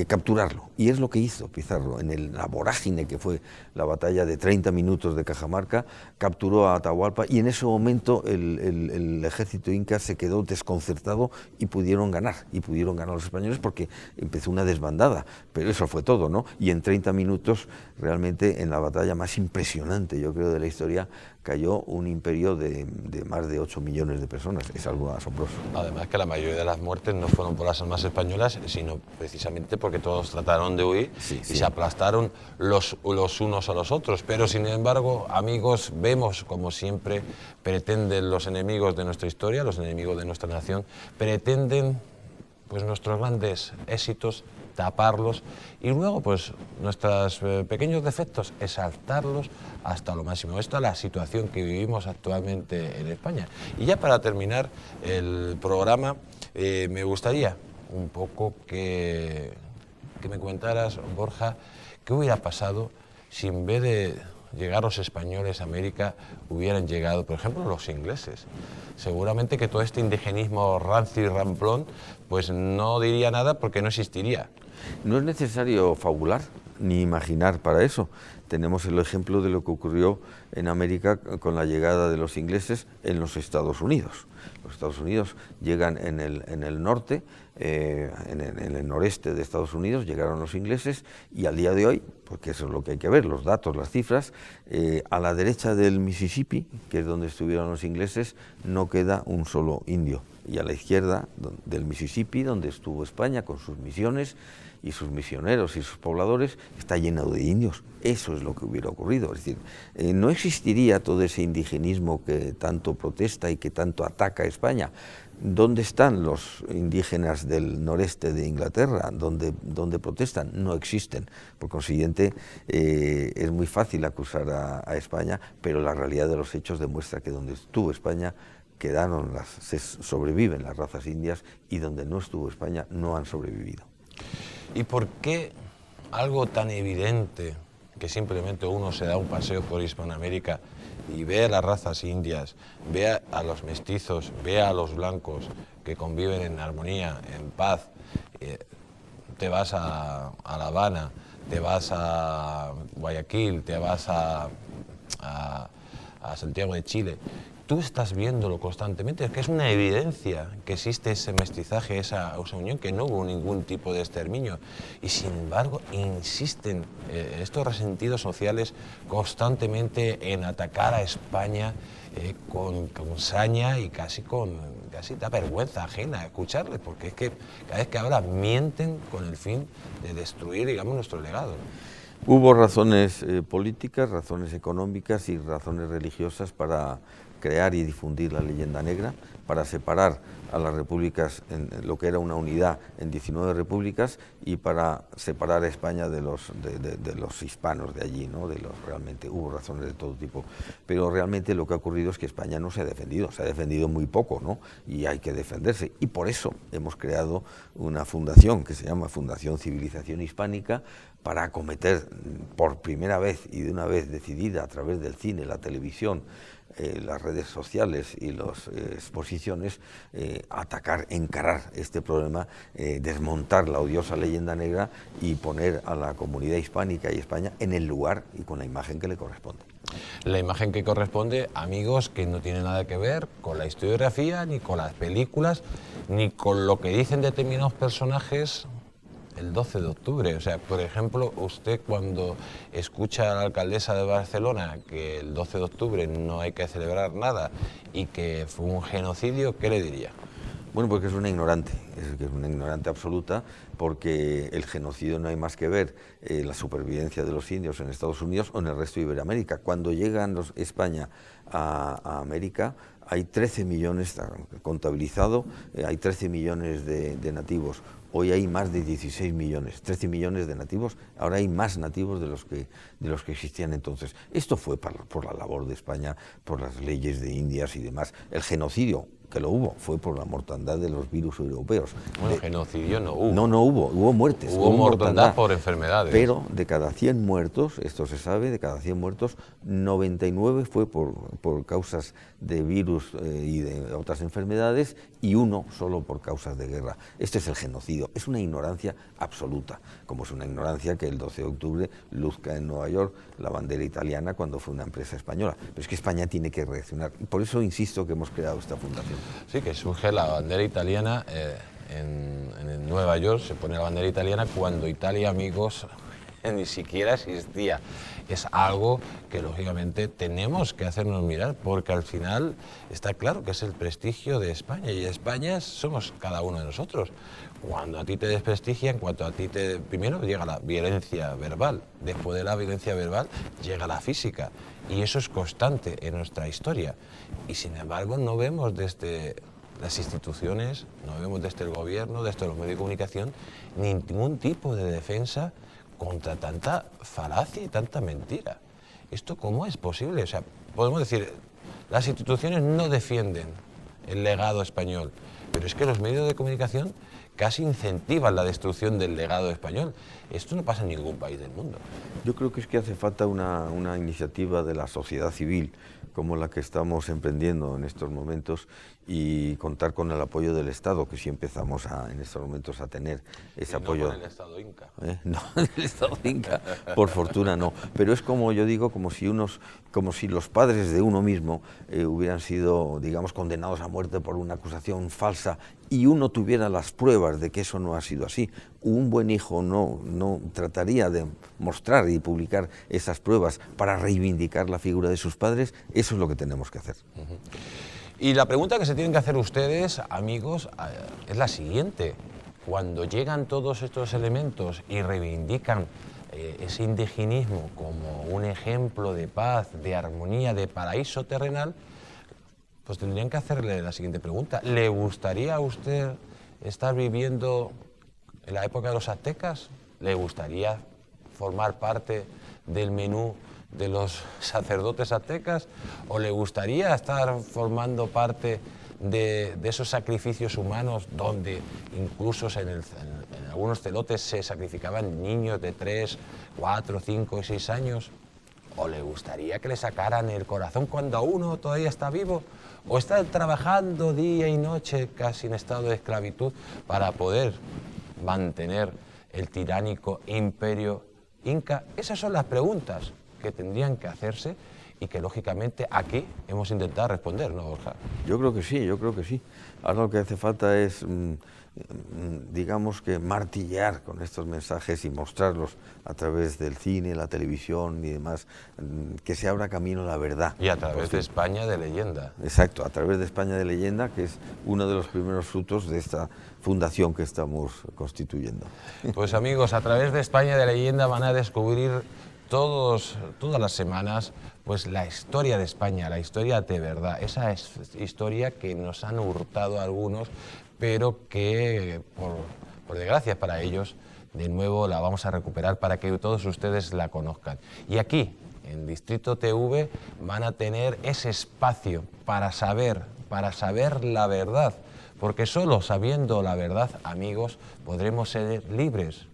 capturarlo, y es lo que hizo Pizarro. En la vorágine que fue la batalla de 30 minutos de Cajamarca, capturó a Atahualpa, y en ese momento el ejército inca se quedó desconcertado y pudieron ganar los españoles, porque empezó una desbandada, pero eso fue todo, ¿no? Y en 30 minutos, realmente en la batalla más impresionante, yo creo, de la historia, cayó un imperio de más de 8 millones de personas. Es algo asombroso. Además que la mayoría de las muertes no fueron por las armas españolas, sino precisamente porque todos trataron de huir y se aplastaron los unos a los otros. Pero sin embargo, amigos, vemos como siempre pretenden los enemigos de nuestra historia, los enemigos de nuestra nación, pretenden pues nuestros grandes éxitos, taparlos, y luego pues nuestros pequeños defectos, exaltarlos hasta lo máximo. Esta es la situación que vivimos actualmente en España. Y ya para terminar el programa, me gustaría un poco que que me comentaras, Borja, qué hubiera pasado si en vez de llegar los españoles a América hubieran llegado, por ejemplo, los ingleses. Seguramente que todo este indigenismo rancio y ramplón pues no diría nada porque no existiría. No es necesario fabular ni imaginar para eso. Tenemos el ejemplo de lo que ocurrió en América con la llegada de los ingleses en los Estados Unidos. Los Estados Unidos llegan en el norte, en el noreste de Estados Unidos, llegaron los ingleses y al día de hoy, porque eso es lo que hay que ver, los datos, las cifras, a la derecha del Mississippi, que es donde estuvieron los ingleses, no queda un solo indio. Y a la izquierda del Mississippi, donde estuvo España con sus misiones y sus misioneros y sus pobladores, está lleno de indios. Eso es lo que hubiera ocurrido. Es decir, no existiría todo ese indigenismo que tanto protesta y que tanto ataca a España. ¿Dónde están los indígenas del noreste de Inglaterra? ¿Dónde protestan? No existen. Por consiguiente, es muy fácil acusar a España, pero la realidad de los hechos demuestra que donde estuvo España sobreviven las razas indias y donde no estuvo España no han sobrevivido. ¿Y por qué algo tan evidente que simplemente uno se da un paseo por Hispanoamérica y ve a las razas indias, ve a los mestizos, ve a los blancos que conviven en armonía, en paz, te vas a La Habana, te vas a Guayaquil, te vas a Santiago de Chile? Tú estás viéndolo constantemente, es que es una evidencia que existe ese mestizaje, esa unión, que no hubo ningún tipo de exterminio. Y sin embargo, insisten estos resentidos sociales constantemente en atacar a España con saña y casi da vergüenza ajena escucharles, porque es que cada vez que hablan mienten con el fin de destruir, digamos, nuestro legado. Hubo razones políticas, razones económicas y razones religiosas para crear y difundir la leyenda negra, para separar a las repúblicas, en lo que era una unidad, en 19 repúblicas, y para separar a España de los hispanos de allí, ¿no? Realmente hubo razones de todo tipo, pero realmente lo que ha ocurrido es que España no se ha defendido muy poco, ¿no? Y hay que defenderse, y por eso hemos creado una fundación que se llama Fundación Civilización Hispánica, para acometer por primera vez y de una vez decidida a través del cine, la televisión, las redes sociales y las exposiciones, atacar, encarar este problema, desmontar la odiosa leyenda negra y poner a la comunidad hispánica y España en el lugar y con la imagen que le corresponde. La imagen que corresponde, amigos, que no tiene nada que ver con la historiografía, ni con las películas, ni con lo que dicen determinados personajes el 12 de octubre. O sea, por ejemplo, usted cuando escucha a la alcaldesa de Barcelona que el 12 de octubre no hay que celebrar nada y que fue un genocidio, ¿qué le diría? Bueno, porque es una ignorante absoluta, porque el genocidio no hay más que ver la supervivencia de los indios en Estados Unidos o en el resto de Iberoamérica. Cuando llegan España a América, hay 13 millones, contabilizado, hay 13 millones de nativos. Hoy hay más de 16 millones, 13 millones de nativos, ahora hay más nativos de los que existían entonces. Esto fue por la labor de España, por las leyes de Indias y demás. El genocidio, que lo hubo, fue por la mortandad de los virus europeos. Bueno, genocidio no hubo. No hubo muertes. Hubo mortandad por enfermedades. Pero de cada 100 muertos, esto se sabe, de cada 100 muertos, 99 fue por causas de virus y de otras enfermedades, y 1 solo por causas de guerra. Este es el genocidio. Es una ignorancia absoluta, como es una ignorancia que el 12 de octubre luzca en Nueva York la bandera italiana cuando fue una empresa española. Pero es que España tiene que reaccionar. Y por eso insisto que hemos creado esta fundación. Sí, que surge la bandera italiana en Nueva York, se pone la bandera italiana cuando Italia, amigos, ni siquiera existía. Es algo que lógicamente tenemos que hacernos mirar, porque al final está claro que es el prestigio de España, y España somos cada uno de nosotros. Cuando a ti te desprestigian, primero llega la violencia verbal, después de la violencia verbal llega la física, y eso es constante en nuestra historia. Y sin embargo no vemos desde las instituciones, no vemos desde el gobierno, desde los medios de comunicación, ningún tipo de defensa contra tanta falacia y tanta mentira. ¿Esto cómo es posible? O sea, podemos decir, las instituciones no defienden el legado español. Pero es que los medios de comunicación casi incentivan la destrucción del legado español. Esto no pasa en ningún país del mundo. Yo creo que es que hace falta una iniciativa de la sociedad civil como la que estamos emprendiendo en estos momentos y contar con el apoyo del Estado, que sí empezamos en estos momentos a tener ese apoyo. No con el Estado Inca. No, el Estado Inca, por fortuna no. Pero es como yo digo, como si los padres de uno mismo hubieran sido, digamos, condenados a muerte por una acusación falsa y uno tuviera las pruebas de que eso no ha sido así. Un buen hijo no trataría de mostrar y publicar esas pruebas para reivindicar la figura de sus padres. Eso es lo que tenemos que hacer. Y la pregunta que se tienen que hacer ustedes, amigos, es la siguiente. Cuando llegan todos estos elementos y reivindican ese indigenismo como un ejemplo de paz, de armonía, de paraíso terrenal, pues tendrían que hacerle la siguiente pregunta. ¿Le gustaría a usted estar viviendo en la época de los aztecas? ¿Le gustaría formar parte del menú de los sacerdotes aztecas? ¿O le gustaría estar formando parte de esos sacrificios humanos donde incluso en algunos celotes se sacrificaban niños de 3, 4, 5 y 6 años? ¿O le gustaría que le sacaran el corazón cuando uno todavía está vivo? ¿O está trabajando día y noche casi en estado de esclavitud para poder mantener el tiránico imperio inca? Esas son las preguntas que tendrían que hacerse y que lógicamente aquí hemos intentado responder, ¿no, Borja? Yo creo que sí, yo creo que sí. Ahora lo que hace falta es, digamos que martillear con estos mensajes y mostrarlos a través del cine, la televisión y demás, que se abra camino a la verdad. Y a través de España de Leyenda. Exacto, a través de España de Leyenda, que es uno de los primeros frutos de esta fundación que estamos constituyendo. Pues amigos, a través de España de Leyenda van a descubrir todas las semanas pues la historia de España, la historia de verdad, esa historia que nos han hurtado algunos, pero que por desgracia para ellos, de nuevo la vamos a recuperar para que todos ustedes la conozcan. Y aquí, en Distrito TV, van a tener ese espacio para saber la verdad, porque solo sabiendo la verdad, amigos, podremos ser libres,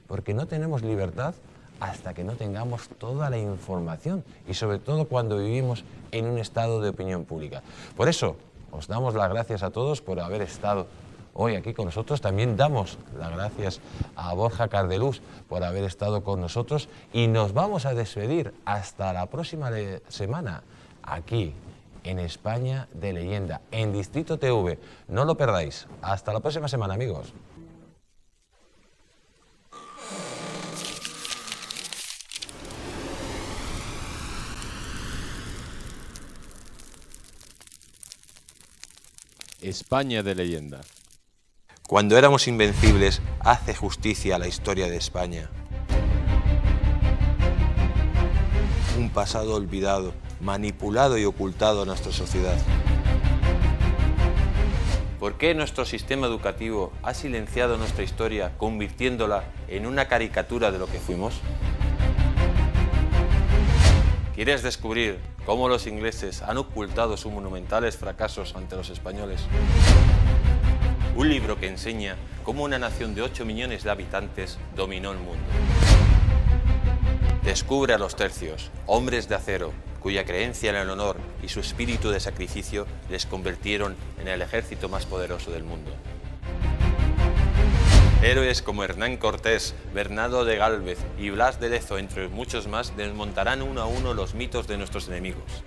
porque no tenemos libertad hasta que no tengamos toda la información y sobre todo cuando vivimos en un estado de opinión pública. Por eso, os damos las gracias a todos por haber estado hoy aquí con nosotros. También damos las gracias a Borja Cardelús por haber estado con nosotros y nos vamos a despedir hasta la próxima semana aquí en España de Leyenda, en Distrito TV. No lo perdáis. Hasta la próxima semana, amigos. España de Leyenda. Cuando éramos invencibles, hace justicia a la historia de España. Un pasado olvidado, manipulado y ocultado a nuestra sociedad. ¿Por qué nuestro sistema educativo ha silenciado nuestra historia, convirtiéndola en una caricatura de lo que fuimos? ¿Quieres descubrir cómo los ingleses han ocultado sus monumentales fracasos ante los españoles? Un libro que enseña cómo una nación de 8 millones de habitantes dominó el mundo. Descubre a los tercios, hombres de acero, cuya creencia en el honor y su espíritu de sacrificio les convirtieron en el ejército más poderoso del mundo. Héroes como Hernán Cortés, Bernardo de Gálvez y Blas de Lezo, entre muchos más, desmontarán uno a uno los mitos de nuestros enemigos.